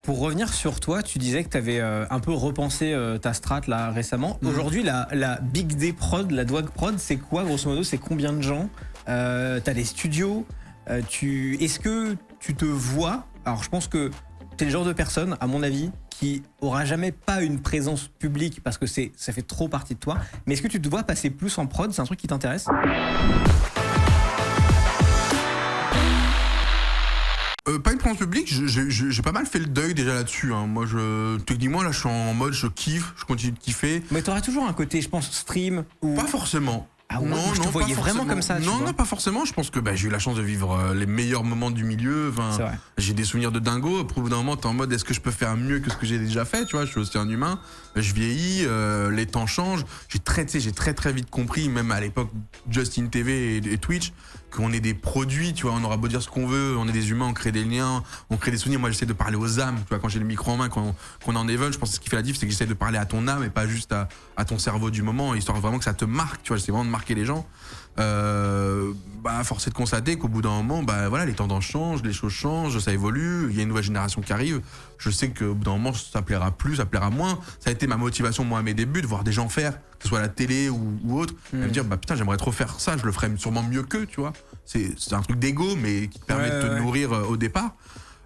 pour revenir sur toi, tu disais que tu avais un peu repensé ta strat là récemment. Aujourd'hui, la Big D Prod, la Dwag Prod, c'est quoi grosso modo? C'est combien de gens? T'as des studios? Est-ce que tu te vois? Alors je pense que t'es le genre de personne, à mon avis, qui aura jamais pas une présence publique parce que ça fait trop partie de toi. Mais est-ce que tu te vois passer plus en prod? C'est un truc qui t'intéresse? Pas une présence publique, j'ai pas mal fait le deuil déjà là-dessus. Hein. Moi, techniquement, là, je suis en mode, je kiffe, je continue de kiffer. Mais t'auras toujours un côté, je pense, stream ou... Pas forcément. Ah ouais, je te voyais vraiment comme ça. Non, pas forcément. Je pense que j'ai eu la chance de vivre les meilleurs moments du milieu. Enfin, j'ai des souvenirs de dingo. Au bout d'un moment, t'es en mode, est-ce que je peux faire mieux que ce que j'ai déjà fait? Tu vois, je suis aussi un humain. Je vieillis, les temps changent. J'ai très vite compris, même à l'époque, Justin TV et Twitch, qu'on est des produits. Tu vois, on aura beau dire ce qu'on veut, on est des humains, on crée des liens, on crée des souvenirs. Moi, j'essaie de parler aux âmes. Tu vois, quand j'ai le micro en main, quand on est en event, je pense que ce qui fait la diff, c'est que j'essaie de parler à ton âme et pas juste à ton cerveau du moment, histoire vraiment que ça te marque. Tu vois, j'essaie vraiment de marquer les gens. Force est de constater qu'au bout d'un moment, voilà, les tendances changent, les choses changent, ça évolue, il y a une nouvelle génération qui arrive. Je sais qu'au bout d'un moment, ça plaira plus, ça plaira moins. Ça a été ma motivation, moi, à mes débuts, de voir des gens faire, que ce soit à la télé ou autre, et me dire, putain, j'aimerais trop faire ça, je le ferais sûrement mieux qu'eux, tu vois. C'est un truc d'ego, mais qui te permet de te nourrir au départ.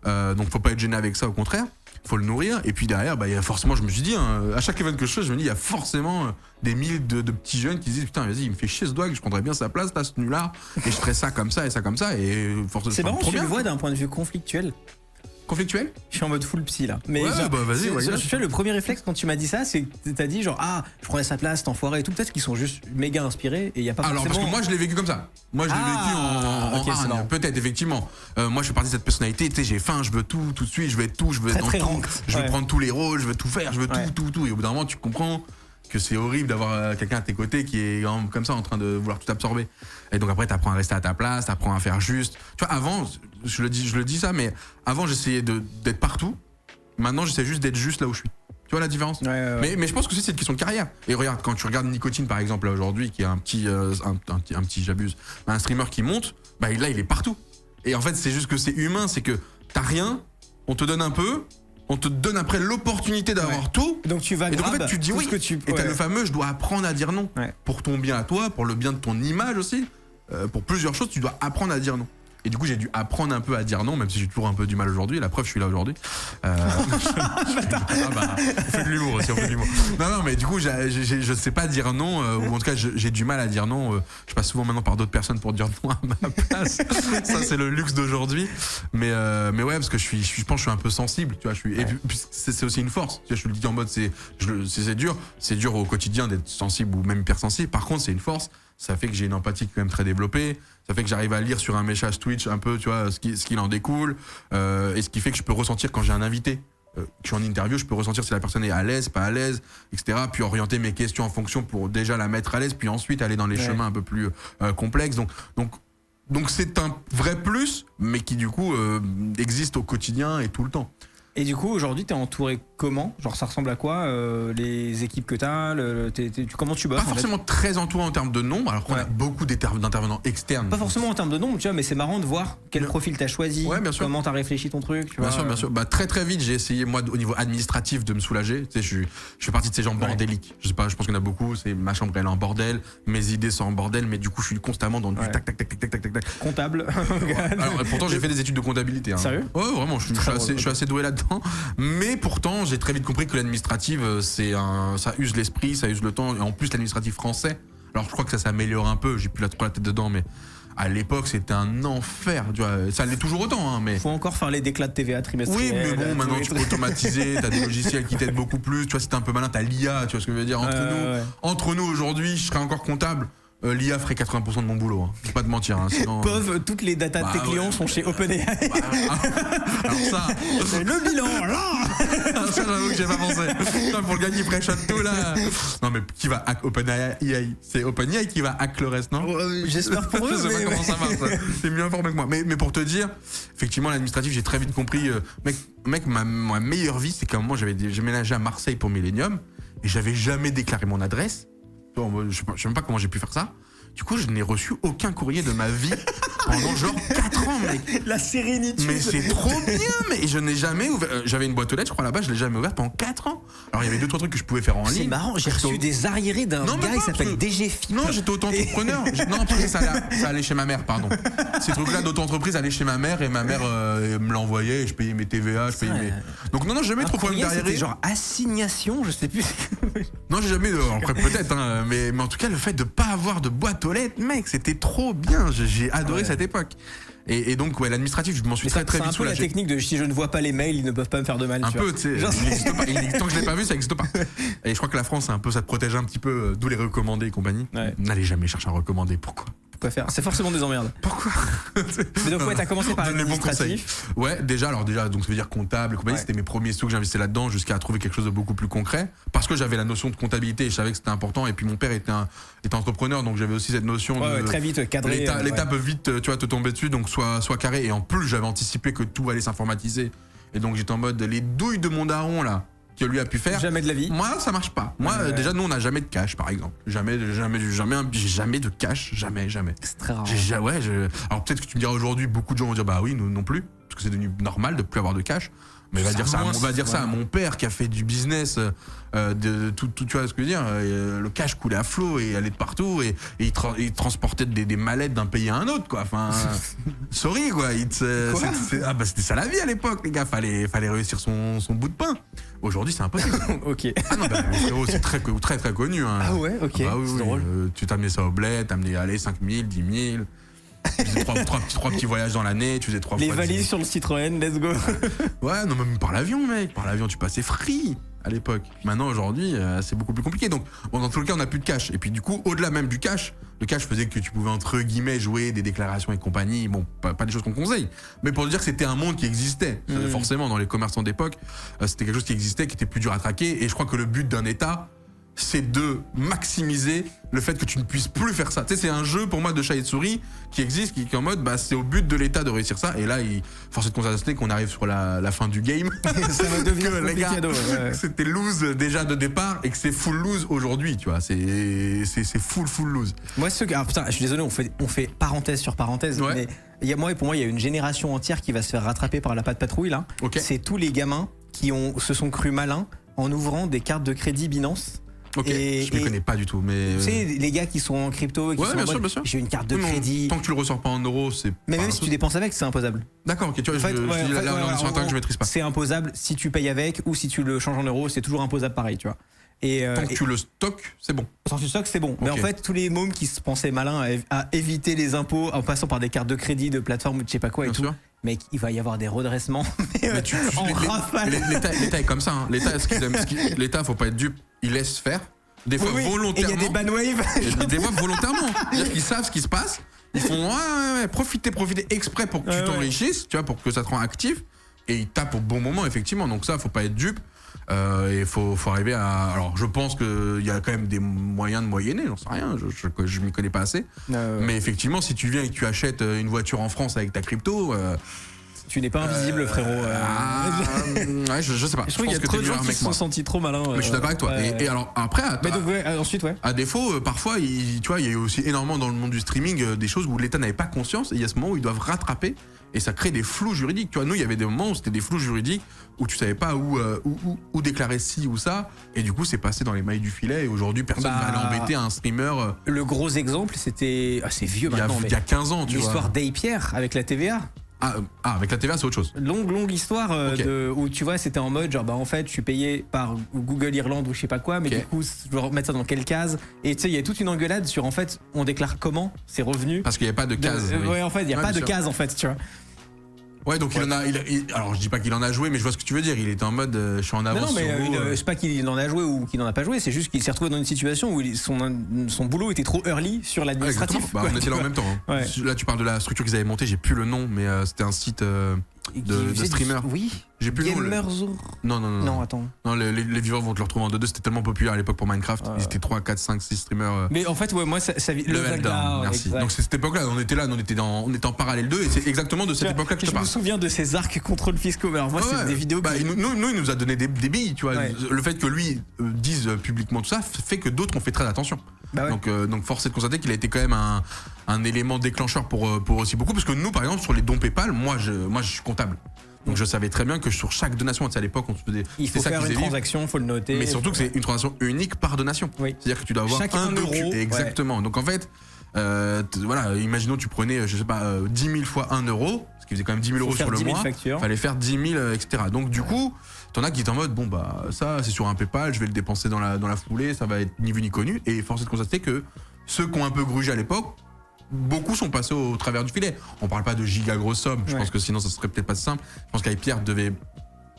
Donc, faut pas être gêné avec ça, au contraire. Faut le nourrir. Et puis derrière, il y a forcément, je me suis dit, à chaque event que je fais, je me dis, il y a forcément des milliers de petits jeunes qui se disent, putain, vas-y, il me fait chier ce Dwag, je prendrais bien sa place, là, ce nu-là, et je ferais ça comme ça et ça comme ça. Et forcément, c'est marrant, tu le vois d'un point de vue conflictuel. Conflictuel? Je suis en mode full psy là. Mais vas-y, le premier réflexe quand tu m'as dit ça, c'est que t'as dit genre, je prenais sa place, cet enfoiré et tout. Peut-être qu'ils sont juste méga inspirés et il y a pas forcément... Alors, parce que moi, je l'ai vécu comme ça. Moi, je l'ai vécu en peut-être, effectivement. Moi, je fais partie de cette personnalité, tu sais, j'ai faim, je veux tout de suite, je veux être tout, je veux être dans tout. Je veux prendre tous les rôles, je veux tout faire, je veux tout. Et au bout d'un moment, tu comprends que c'est horrible d'avoir quelqu'un à tes côtés qui est comme ça en train de vouloir tout absorber. Et donc après, t'apprends à rester à ta place, t'apprends à faire juste. Tu vois, avant, je le dis ça, mais avant, j'essayais d'être partout. Maintenant, j'essaie juste d'être juste là où je suis. Tu vois la différence? Mais je pense que c'est une question de carrière. Et regarde, quand tu regardes Nicotine, par exemple, là aujourd'hui, qui est un petit, j'abuse, un streamer qui monte, là, il est partout. Et en fait, c'est juste que c'est humain, c'est que t'as rien, on te donne un peu, on te donne après l'opportunité d'avoir tout. Donc tu vas et donc en fait tu dis oui. Et t'as le fameux, je dois apprendre à dire non. Pour ton bien à toi, pour le bien de ton image aussi. Pour plusieurs choses, tu dois apprendre à dire non. Et du coup, j'ai dû apprendre un peu à dire non, même si j'ai toujours un peu du mal aujourd'hui. La preuve, je suis là aujourd'hui. On fait de l'humour aussi, on fait de l'humour. Non, mais du coup, je sais pas dire non, ou en tout cas, j'ai du mal à dire non. Je passe souvent maintenant par d'autres personnes pour dire non à ma place. Ça, c'est le luxe d'aujourd'hui. Mais ouais, parce que je pense que je suis un peu sensible, tu vois. Et puis, c'est aussi une force. Tu vois, je le dis en mode, c'est dur au quotidien d'être sensible ou même hypersensible. Par contre, c'est une force. Ça fait que j'ai une empathie quand même très développée. Ça fait que j'arrive à lire sur un message Twitch un peu, tu vois, ce qu'il en découle. Et ce qui fait que je peux ressentir quand j'ai un invité. Que je suis en interview, je peux ressentir si la personne est à l'aise, pas à l'aise, etc. Puis orienter mes questions en fonction pour déjà la mettre à l'aise, puis ensuite aller dans les chemins un peu plus complexes. Donc c'est un vrai plus, mais qui du coup existe au quotidien et tout le temps. Et du coup, aujourd'hui, t'es entouré comment? Genre, ça ressemble à quoi les équipes que t'as comment tu bosses? Pas forcément très entouré en termes de nombre, alors qu'on a beaucoup d'intervenants externes. Pas forcément en termes de nombre, tu vois, mais c'est marrant de voir quel profil t'as choisi, comment t'as réfléchi ton truc. Tu vois. Bien sûr. Très vite, j'ai essayé, moi, au niveau administratif, de me soulager. Tu sais, je fais partie de ces gens bordéliques. Je sais pas, je pense qu'il y en a beaucoup. C'est ma chambre, elle est en bordel, mes idées sont en bordel, mais du coup, je suis constamment dans du tac. Comptable. Alors, pourtant, j'ai fait des études de comptabilité. Hein. Sérieux? Ouais, vraiment, je suis assez doué là-dedans. Mais pourtant, j'ai très vite compris que l'administrative, ça use l'esprit, ça use le temps. Et en plus, l'administratif français, alors je crois que ça s'améliore un peu, j'ai plus trop la tête dedans, mais à l'époque, c'était un enfer. Tu vois, ça l'est toujours autant. Hein, mais... Faut encore faire les déclats de TVA trimestriels. Oui, mais bon, maintenant, tu peux automatiser, t'as des logiciels qui t'aident beaucoup plus. Tu vois, si t'es un peu malin, t'as l'IA, tu vois ce que je veux dire. Entre nous aujourd'hui, je serais encore comptable. L'IA ferait 80% de mon boulot, hein. Faut pas te mentir. Hein, sinon, toutes les datas de tes clients sont chez OpenAI. Alors ça, c'est le bilan là. Ça, j'avoue que j'ai pas pensé. Putain, pour le gars qui pré-shot tout là. Non mais qui va hack OpenAI? C'est OpenAI qui va hack le reste, non? J'espère pour eux. Je sais pas comment ça marche. T'es mieux informé que moi. Mais pour te dire, effectivement, l'administratif, j'ai très vite compris. Mec, ma meilleure vie, c'est qu'à un moment, j'ai ménagé à Marseille pour Millennium et j'avais jamais déclaré mon adresse. Je sais même pas comment j'ai pu faire ça. Du coup, je n'ai reçu aucun courrier de ma vie pendant genre 4 ans, mec. La sérénité. Mais c'est trop bien, mais je n'ai jamais ouvert. J'avais une boîte aux lettres, je crois là-bas, je l'ai jamais ouverte pendant 4 ans. Alors il y avait 2-3 trucs que je pouvais faire en ligne. C'est marrant, j'ai reçu des arriérés d'un Non, mais gars pas, qui s'appelle parce que- DG Philippe. Non, j'étais auto-entrepreneur. Non, parce que ça allait chez ma mère, pardon. Ces trucs-là d'auto-entreprise allaient chez ma mère et ma mère me l'envoyait et je payais mes TVA, je payais mes. Donc non, jamais trop de problème C'était d'arriérés. genre assignation, je sais plus. Non, j'ai jamais. Après, peut-être, hein, mais en tout cas, le fait de pas avoir de boîte aux lettres, mec, c'était trop bien. J'ai adoré Ouais. cette époque. Et donc, ouais, l'administratif, je m'en suis Mais très c'est vite un peu la soulagé. technique de si je ne vois pas les mails, ils ne peuvent pas me faire de mal. Un tu peu, vois. tu sais, Genre, il n'existe pas. Tant que je l'ai pas vu, ça n'existe pas. Et je crois que la France, un peu, ça te protège un petit peu, d'où les recommandés et compagnie. Ouais. N'allez jamais chercher à recommander. Pourquoi Quoi faire. C'est forcément des emmerdes. Pourquoi Mais donc, ouais, t'as commencé par Donne les bons l'administratif. Ouais, déjà, donc ça veut dire comptable et compagnie, Ouais. c'était mes premiers sous que j'investissais là-dedans jusqu'à trouver quelque chose de beaucoup plus concret. Parce que j'avais la notion de comptabilité et je savais que c'était important. Et puis mon père était entrepreneur, donc j'avais aussi cette notion Ouais, de. ouais, très vite, cadré. L'État ouais. peut vite, tu vois, te tomber dessus, donc soit carré. Et en plus, j'avais anticipé que tout allait s'informatiser. Et donc j'étais en mode, les douilles de mon daron, là, que lui a pu faire. Jamais de la vie. Moi, ça marche pas. Moi, Ouais. déjà, nous, on n'a jamais de cash, par exemple. J'ai jamais de cash, jamais. C'est très rare. Alors peut-être que tu me diras aujourd'hui, beaucoup de gens vont dire bah oui, nous non plus, parce que c'est devenu normal de plus avoir de cash. Mais on va dire ça à mon père qui a fait du business, de tout, tu vois ce que je veux dire. Le cash coulait à flot et allait de partout et il transportait des mallettes d'un pays à un autre, quoi. Enfin, sorry, quoi. C'était ça la vie à l'époque, les gars. Fallait réussir son bout de pain. Aujourd'hui, c'est impossible. Ok. Ah non, bah, frérot, c'est très très connu. Hein. Ah ouais, ok. Bah oui, C'est oui, drôle. tu t'amenais ça au bled, t'amenais 5 000, 10 000. Tu faisais trois petits voyages dans l'année, tu faisais 3 Les fois. valises sur le Citroën, let's go. Ouais, non, même par l'avion, mec. Par l'avion, tu passais free à l'époque. Maintenant, aujourd'hui, c'est beaucoup plus compliqué. Donc, bon, dans tous les cas, on n'a plus de cash. Et puis, du coup, au-delà même du cash, le cash faisait que tu pouvais, entre guillemets, jouer des déclarations et compagnie. Bon, pas des choses qu'on conseille. Mais pour dire que c'était un monde qui existait. Forcément, dans les commerçants d'époque, c'était quelque chose qui existait, qui était plus dur à traquer. Et je crois que le but d'un État, c'est de maximiser le fait que tu ne puisses plus faire ça. Tu sais, c'est un jeu pour moi de chat et de souris qui existe, qui est en mode, bah, c'est au but de l'État de réussir ça. Et là, force est de constater qu'on arrive sur la fin du game. Ça va devenir Que, les gars, complicado. Ouais. c'était lose déjà de départ et que c'est full lose aujourd'hui, tu vois. C'est full lose. Moi, alors putain, je suis désolé, on fait parenthèse sur parenthèse, Ouais. mais pour moi, il y a une génération entière qui va se faire rattraper par la patte patrouille là. Ok. C'est tous les gamins qui se sont crus malins en ouvrant des cartes de crédit Binance. Ok, Et- je ne et- connais pas du tout, mais. Tu sais, les gars qui sont en crypto et qui Ouais, sont en bien mode, sûr, bien sûr. j'ai une carte de Oui, mais crédit. tant que tu le ressors pas en euros, c'est. Mais pas même un si tu truc. dépenses avec, c'est imposable. D'accord, ok, tu vois, En fait, je ouais, dis en fait, là, on est sur un en terrain que je gros, maîtrise pas. C'est imposable si tu payes avec ou si tu le changes en euros, c'est toujours imposable pareil, tu vois. Et, Tant que tu le stockes, c'est bon. sans tu stocks, c'est bon. Mais en Ok. fait, tous les mômes qui se pensaient malins à éviter les impôts en passant par des cartes de crédit, de plateforme ou de je sais pas quoi et Bien tout, sûr. mec, il va y avoir des redressements Mais tu- en les- rafale. L'État est comme ça. Hein. L'État, faut pas être dupe. Il laisse faire. Des fois Oui, oui. Et il y volontairement. a des banwaves. Et des fois volontairement. C'est-à-dire qu'ils savent ce qui se passe. Ils font ouais, profiter exprès pour que tu Ouais, t'enrichisses, tu vois, pour que ça te rend actif. Et ils tapent au bon moment, effectivement. Donc ça, faut pas être dupe. Et faut arriver à. Alors, je pense qu'il y a quand même des moyens de moyenner, j'en sais rien, je m'y connais pas assez. Mais effectivement, si tu viens et que tu achètes une voiture en France avec ta crypto. Tu n'es pas invisible, frérot. Ouais, je sais pas. Je trouve qu'il y a pense que trop t'es de gens meilleur qui mec se que sont moi. sentis trop malins. Mais je suis d'accord avec toi. ouais. Et alors, après, Mais donc, ouais, ensuite, ouais. à défaut, parfois, tu vois, il y a eu aussi énormément dans le monde du streaming des choses où l'État n'avait pas conscience et il y a ce moment où ils doivent rattraper et ça crée des flous juridiques. Tu vois, nous, il y avait des moments où c'était des flous juridiques où tu savais pas où déclarer ci ou ça et du coup, c'est passé dans les mailles du filet et aujourd'hui, personne Bah, va aller embêter un streamer Le gros exemple, c'était. Ah, c'est vieux maintenant, il y a 15 ans, tu vois. l'histoire d'Aipierre avec la TVA. Avec la TVA, c'est autre chose. Longue histoire Ok. où tu vois, c'était en mode genre, bah en fait, je suis payé par Google Irlande ou je sais pas quoi, mais Ok. du coup, je dois remettre ça dans quelle case. Et tu sais, il y a toute une engueulade sur en fait, on déclare comment ses revenus. Parce qu'il n'y avait pas de case. oui. Ouais, en fait, il n'y a Ouais, pas bien de sûr. case en fait, tu vois. Ouais, donc alors je dis pas qu'il en a joué, mais je vois ce que tu veux dire. Il était en mode, je suis en avance Non, mais sur vous. je sais pas qu'il en a joué ou qu'il n'en a pas joué, c'est juste qu'il s'est retrouvé dans une situation où son boulot était trop early sur Ouais, l'administratif. exactement. Bah, quoi, on était tu là en vois. même temps. Hein. Ouais. Là, tu parles de la structure qu'ils avaient montée, j'ai plus le nom, mais c'était un site de streamer. Oui. J'ai plus le nom. Gamers. Non, attends. Non, les viewers vont te le retrouver en 2-2. C'était tellement populaire à l'époque pour Minecraft. Ils étaient 3, 4, 5, 6 streamers. Mais en fait, ouais, moi, ça Level Zelda, down, merci. exact. Donc c'est cette époque-là, on était là, on était en parallèle 2 et c'est exactement de cette époque-là que je te Je me parle. souviens de ces arcs contrôle fiscaux. Mais alors moi, c'est Ouais. des vidéos. Bah, que- il nous a donné des billes, tu vois. Ouais. Le fait que lui dise publiquement tout ça fait que d'autres ont fait très attention. Bah ouais. Donc force est de constater qu'il a été quand même un élément déclencheur pour aussi beaucoup. Parce que nous, par exemple, sur les dons PayPal, moi je suis comptable. Donc je savais très bien que sur chaque donation, à l'époque, on se faisait. Il faut faire une transaction, il faut le noter. Mais surtout que c'est une transaction unique par donation. Oui. C'est-à-dire que tu dois avoir Chaque un euro. Exactement. Donc en fait, voilà, imaginons tu prenais, je sais pas, 10 000 fois 1 euro, ce qui faisait quand même 10 000 euros sur le mois. Fallait faire 10 000, etc. Donc du coup, t'en as qui étaient en mode, bon bah ça c'est sur un PayPal, je vais le dépenser dans la foulée, ça va être ni vu ni connu. Et force est de constater que ceux qui ont un peu grugé à l'époque, beaucoup sont passés au travers du filet. On parle pas de giga grosses sommes, je pense que sinon ça serait peut-être pas simple. Je pense qu'Aipierre devait,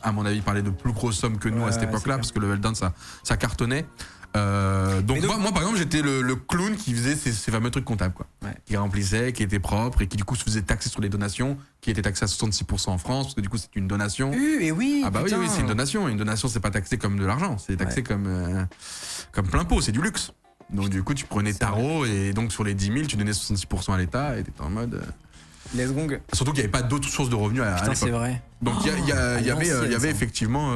à mon avis, parler de plus grosses sommes que nous à cette époque-là, parce que le Level Down ça cartonnait. Donc moi par exemple j'étais le clown qui faisait ces fameux trucs comptables quoi, qui remplissait, qui était propre et qui du coup se faisait taxer sur les donations, qui était taxé à 66% en France parce que du coup c'est une donation. Et oui. Ah bah putain. oui c'est une donation. Une donation c'est pas taxé comme de l'argent, c'est taxé comme plein pot, c'est du luxe. Donc du coup tu prenais tarot et donc sur les 10 000 tu donnais 66% à l'État et t'étais en mode. Let's go. Surtout qu'il n'y avait pas d'autres sources de revenus à l'époque. C'est vrai. Donc il y avait effectivement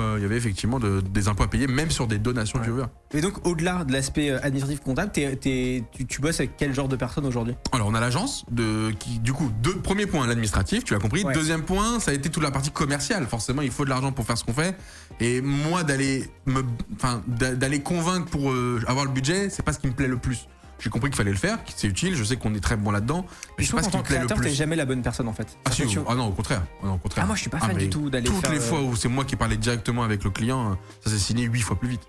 des impôts à payer même sur des donations de viewers. Et donc au-delà de l'aspect administratif comptable, tu bosses avec quel genre de personnes aujourd'hui? Alors on a l'agence qui du coup premier point l'administratif, tu l'as compris. Deuxième point ça a été toute la partie commerciale. Forcément il faut de l'argent pour faire ce qu'on fait. Et moi d'aller convaincre pour avoir le budget, c'est pas ce qui me plaît le plus. J'ai compris qu'il fallait le faire, que c'est utile, je sais qu'on est très bon là-dedans, mais je sais pas ce qui me plaît le plus. T'es jamais la bonne personne en fait. Ah non, au contraire. Ah moi je suis pas fan du tout d'aller toutes faire... les fois où c'est moi qui parlais directement avec le client, ça s'est signé 8 fois plus vite.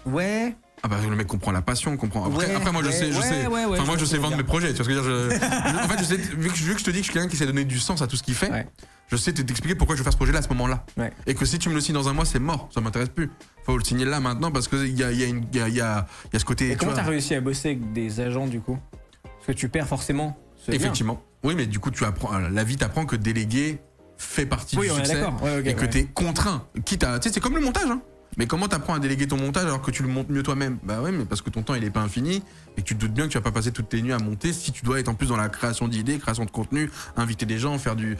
Ouais. Ah bah le mec comprend la passion, comprend. Après moi je sais vendre mes projets, tu vois ce que je veux dire. En fait je sais, vu que je te dis que je suis quelqu'un qui sait donner du sens à tout ce qu'il fait, je sais t'expliquer pourquoi je vais faire ce projet là à ce moment-là. Et que si tu me le signes dans un mois c'est mort, ça m'intéresse plus. Faut le signer là maintenant parce que il y a ce côté. Et comment t'as réussi à bosser avec des agents du coup? Parce que tu perds forcément. Effectivement. Oui mais du coup tu apprends, la vie t'apprend que déléguer fait partie du succès et que t'es contraint. Quitte à, tu sais c'est comme le montage hein. Mais comment t'apprends à déléguer ton montage alors que tu le montes mieux toi-même? Bah ouais, mais parce que ton temps il est pas infini et que tu te doutes bien que tu vas pas passer toutes tes nuits à monter si tu dois être en plus dans la création d'idées, création de contenu, inviter des gens, faire du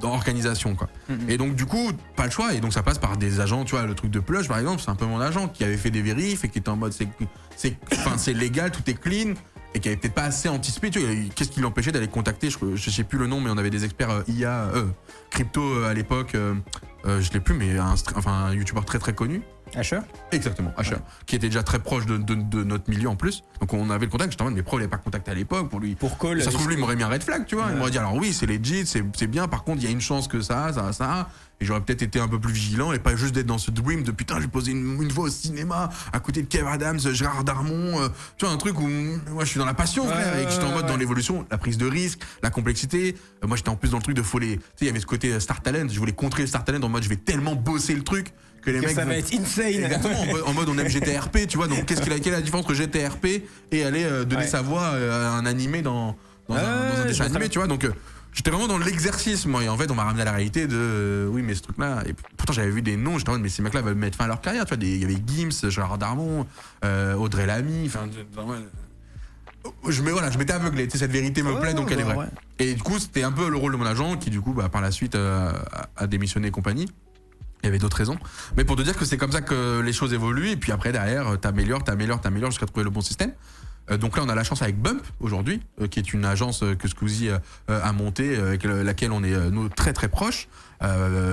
organisation quoi. Et donc du coup pas le choix et donc ça passe par des agents, tu vois le truc de Plush par exemple, c'est un peu mon agent qui avait fait des vérifs et qui était en mode c'est légal, tout est clean. Et qui avait peut-être pas assez anticipé, tu vois, qu'est-ce qui l'empêchait d'aller contacter, je sais plus le nom, mais on avait des experts IA, crypto à l'époque, je l'ai plus, mais un youtubeur très très connu. Asher? Exactement, Asher, qui était déjà très proche de notre milieu en plus. Donc on avait le contact, j'étais en mode, mais pourquoi il n'avait pas contacté à l'époque pour lui? Pour call. Ça se trouve, lui, il m'aurait mis un red flag, tu vois. Il m'aurait dit, alors oui, c'est legit, c'est bien, par contre, il y a une chance que ça. Et j'aurais peut-être été un peu plus vigilant et pas juste d'être dans ce dream de putain, j'ai posé une voix au cinéma à côté de Kev Adams, Gérard Darmon, tu vois, un truc où moi je suis dans la passion, frère, et que j'étais en mode dans l'évolution, la prise de risque, la complexité. Moi j'étais en plus dans le truc de folie. Tu sais, il y avait ce côté Star Talent, je voulais contrer le Star Talent en mode je vais tellement bosser le truc que les mecs. Ça va être insane. Exactement, en mode on aime GTRP, tu vois, donc quelle est la différence entre GTRP et aller donner sa voix à un animé dans un dessin animé, tu vois, donc. J'étais vraiment dans l'exercice, moi, et en fait, on m'a ramené à la réalité de oui, mais ce truc-là. Et pourtant, j'avais vu des noms, j'étais en mode, mais ces mecs-là veulent mettre fin à leur carrière, tu vois. Il y avait Gims, Gérard Darmon, Audrey Lamy, enfin. Je m'étais aveuglé, tu sais, cette vérité me plaît, donc elle est vraie. Et du coup, c'était un peu le rôle de mon agent qui, du coup, par la suite, a démissionné et compagnie. Il y avait d'autres raisons. Mais pour te dire que c'est comme ça que les choses évoluent, et puis après, derrière, t'améliores jusqu'à trouver le bon système. Donc là on a la chance avec Bump aujourd'hui, qui est une agence que Squeezie a montée, avec laquelle on est nous très très proches,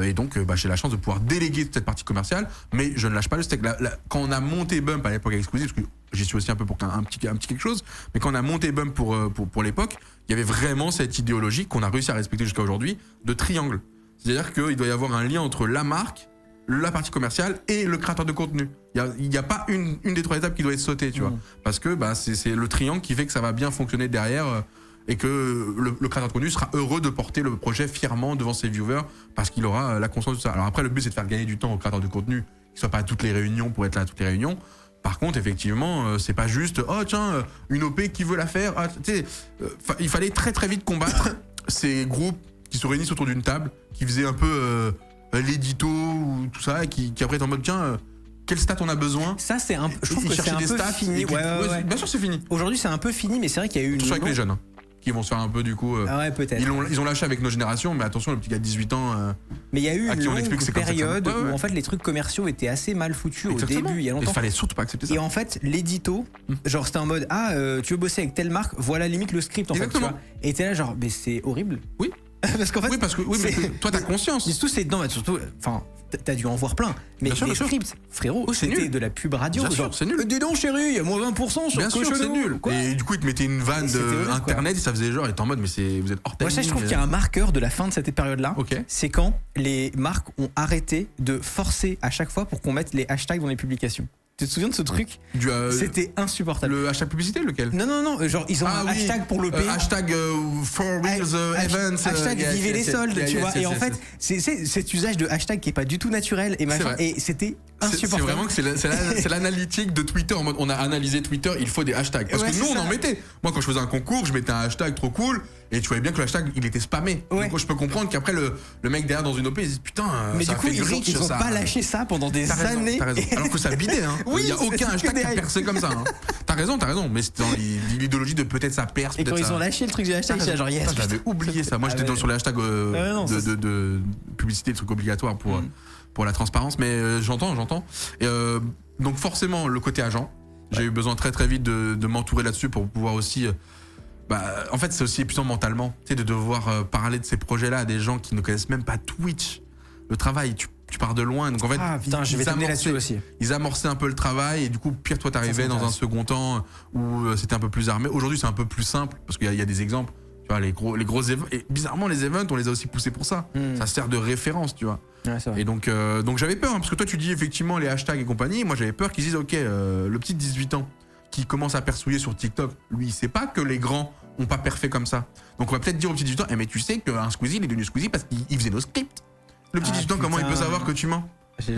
et donc j'ai la chance de pouvoir déléguer cette partie commerciale, mais je ne lâche pas le steak. Quand on a monté Bump à l'époque avec Squeezie, parce que j'y suis aussi un peu pour un petit quelque chose, mais quand on a monté Bump pour l'époque, il y avait vraiment cette idéologie qu'on a réussi à respecter jusqu'à aujourd'hui de triangle. C'est-à-dire qu'il doit y avoir un lien entre la marque, la partie commerciale et le créateur de contenu. Il n'y a pas une des trois étapes qui doit être sautée, tu vois. Parce que c'est le triangle qui fait que ça va bien fonctionner derrière et que le créateur de contenu sera heureux de porter le projet fièrement devant ses viewers parce qu'il aura la conscience de ça. Alors après, le but, c'est de faire gagner du temps au créateur de contenu, qu'il ne soit pas à toutes les réunions pour être là à toutes les réunions. Par contre, effectivement, c'est pas juste « Oh tiens, une OP qui veut la faire il fallait très très vite combattre ces groupes qui se réunissent autour d'une table, qui faisaient un peu... l'édito ou tout ça, qui après est en mode tiens, quel stat on a besoin. Ça c'est un, je trouve que c'est un peu fini. Bien sûr c'est fini. Aujourd'hui c'est un peu fini, mais c'est vrai qu'il y a eu une. Surtout avec les jeunes. qui vont se faire un peu du coup. Ah ouais, peut-être. Ils ont lâché avec nos générations, mais attention, le petit gars de 18 ans. Mais il y a eu à une qui on longue explique que c'est comme ça que ça période marche. Ouais, ouais. où en fait les trucs commerciaux étaient assez mal foutus au Exactement. début, il y a Il longtemps. fallait surtout pas accepter ça. Et en fait, l'édito, genre c'était en mode tu veux bosser avec telle marque, voilà limite le script en fait, tu Exactement. vois. Et t'es là genre mais c'est horrible. Oui. Parce qu'en fait, Oui, parce que mais toi, t'as conscience. mais surtout c'est non, mais surtout enfin t'as dû en voir plein. Mais Bien sûr, les bien sûr. scripts, frérot, Oh, c'est c'était nul. de la pub radio. Bien genre, sûr, c'est nul. Dis donc chérie, il y a moins 20% sur Bien sûr, Cochonou. c'est nul. Quoi. Et du coup, ils te mettaient une vanne C'était horrible, quoi. internet et ça faisait genre, et t'es en mode, mais vous êtes hors Moi, timing. ça, je trouve qu'il y a un marqueur de la fin de cette période-là. Ok. C'est quand les marques ont arrêté de forcer à chaque fois pour qu'on mette les hashtags dans les publications. Tu te souviens de ce truc? C'était insupportable. Le hashtag publicité, lequel? Non, genre ils ont un oui. hashtag pour le P. Hashtag for reals events. Hashtag vivez les soldes, tu vois. Et en fait, c'est cet usage de hashtag qui est pas du tout naturel et machin. vrai. Et c'était C'est insupportable. vraiment que c'est l'analytique de Twitter. En mode, on a analysé Twitter, il faut des hashtags. Parce Ouais, que nous, c'est on ça. en mettait. Moi, quand je faisais un concours, je mettais un hashtag trop cool. Et tu voyais bien que le hashtag, il était spammé. Ouais. Donc, je peux comprendre qu'après, le mec derrière dans une OP, il se dit putain, Mais ça du coup, fait du reach, ils ont ça. pas lâché ça pendant des T'as raison, années. t'as raison. Alors que ça bidait, hein. Oui, Il y a c'est aucun que hashtag des qui hype. perçait comme ça. Hein. T'as raison. Mais c'était dans l'idéologie de peut-être ça perce. Et quand peut-être ils ça- ont lâché le truc du hashtag, j'étais genre yes. Putain, j'avais oublié ça. Moi, Ah j'étais ouais. sur les hashtags non, ça, de publicité, des trucs obligatoires pour la transparence. Mais j'entends. Et donc forcément, le côté agent, j'ai eu besoin très très vite de m'entourer là-dessus pour pouvoir aussi. En fait, c'est aussi épuisant mentalement, tu sais, de devoir parler de ces projets-là à des gens qui ne connaissent même pas Twitch. Le travail, tu pars de loin. Donc en fait, Ah putain, je vais t'amener là-dessus aussi. ils amorçaient un peu le travail et du coup, pire, toi, t'arrivais Ça dans un m'intéresse. second temps où c'était un peu plus armé. Aujourd'hui, c'est un peu plus simple parce qu'il y a des exemples. Tu vois, les gros events. Et bizarrement, les events, on les a aussi poussés pour ça. Ça sert de référence, tu vois. Ouais, c'est vrai. Et donc j'avais peur, hein, parce que toi, tu dis effectivement les hashtags et compagnie. Moi, j'avais peur qu'ils disent, ok, le petit de 18 ans qui commence à persouiller sur TikTok, lui, il sait pas que les grands ont pas perfait comme ça. Donc on va peut-être dire au petit 18 ans, mais tu sais qu'un Squeezie, il est devenu Squeezie parce qu'il faisait nos scripts. Le petit 18 ans, comment il peut putain. savoir que tu mens?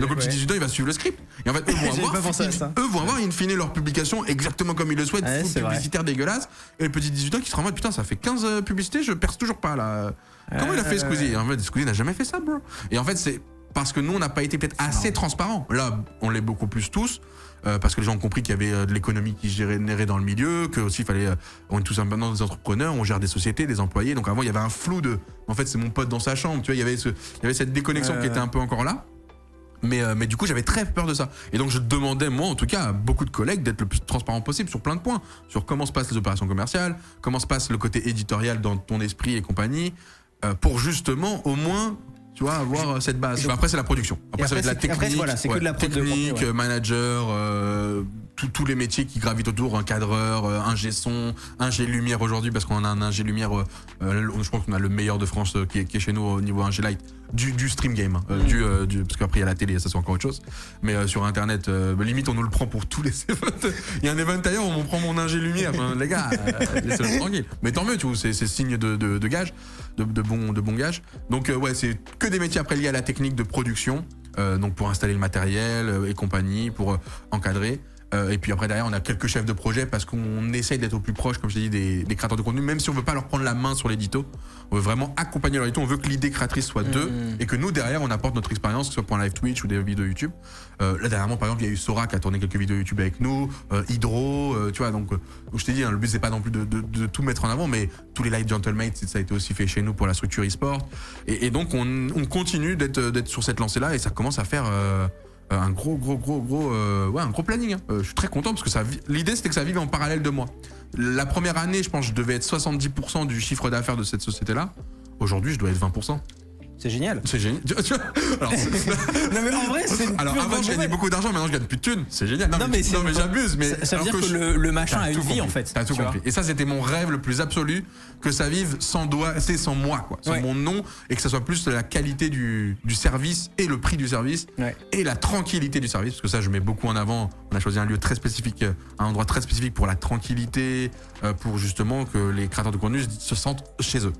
Donc le petit 18 ans, il va suivre le script. Et en fait, J'avais pas pensé à ça. eux vont avoir in fine leur publication exactement comme ils le souhaitent, Ouais, full c'est vrai. publicitaire dégueulasse. Et le petit 18 ans qui sera en mode, putain, ça fait 15 publicités, je perce toujours pas là. Comment il a fait Squeezie? Et en fait, Squeezie n'a jamais fait ça, bro. Et en fait, c'est parce que nous, on n'a pas été peut-être assez transparent. Là, on l'est beaucoup plus tous. Parce que les gens ont compris qu'il y avait de l'économie qui se générait dans le milieu, que aussi il fallait, on est tous maintenant des entrepreneurs, on gère des sociétés, des employés. Donc avant il y avait un flou de, en fait c'est mon pote dans sa chambre, tu vois, il y avait cette déconnexion qui était un peu encore là. Mais du coup j'avais très peur de ça. Et donc je demandais moi en tout cas à beaucoup de collègues d'être le plus transparent possible sur plein de points, sur comment se passent les opérations commerciales, comment se passe le côté éditorial dans ton esprit et compagnie, pour justement au moins, tu vois, avoir cette base. donc- Après c'est la production. Après ça va être la technique. Après, voilà, c'est que de la prod de technique, contenu, ouais. manager, tous les métiers qui gravitent autour, un cadreur, ingé son, ingé lumière aujourd'hui parce qu'on a un ingé lumière, je pense qu'on a le meilleur de France qui est chez nous au niveau ingé light du stream game, parce qu'après il y a la télé, ça c'est encore autre chose. Mais sur internet, limite on nous le prend pour tous les events. Il y a un event ailleurs, on prend mon ingé lumière, enfin, les gars, laissez-le tranquille. Mais tant mieux, tu vois, c'est signe de gage, de bon gage. Donc ouais, c'est que des métiers après liés à la technique de production. Donc pour installer le matériel et compagnie, pour encadrer. Et puis après derrière on a quelques chefs de projet parce qu'on essaye d'être au plus proche, comme je t'ai dit, des créateurs de contenu, même si on veut pas leur prendre la main sur l'édito. On veut vraiment accompagner leur édito, on veut que l'idée créatrice soit d'eux et que nous derrière on apporte notre expérience, que ce soit pour un live Twitch ou des vidéos YouTube. Là dernièrement par exemple il y a eu Sora qui a tourné quelques vidéos YouTube avec nous, Hydro, tu vois, donc je t'ai dit, hein, le but c'est pas non plus de tout mettre en avant, mais tous les live Gentlemates, ça a été aussi fait chez nous pour la structure e-sport. Et donc on continue d'être sur cette lancée là et ça commence à faire un gros planning. Hein. Je suis très content parce que l'idée c'était que ça vive en parallèle de moi. La première année, je pense que je devais être 70% du chiffre d'affaires de cette société-là. Aujourd'hui, je dois être 20%. C'est génial. C'est génial. Tu vois, alors, Non mais en vrai, c'est une alors pure avant, bonne je gagnais nouvelle. beaucoup d'argent, maintenant je gagne plus de thunes. C'est génial. Non, mais c'est- j'abuse. Mais Ça veut alors dire que je- le machin T'as a une tout vie compris. en fait. T'as tout tu vois. compris. Et ça, c'était mon rêve le plus absolu, que ça vive sans moi, quoi. Sans Ouais. mon nom, et que ça soit plus la qualité du service et le prix du service Ouais. et la tranquillité du service. Parce que ça, je mets beaucoup en avant. On a choisi un lieu très spécifique, un endroit très spécifique pour la tranquillité, pour justement que les créateurs de contenu se sentent chez eux.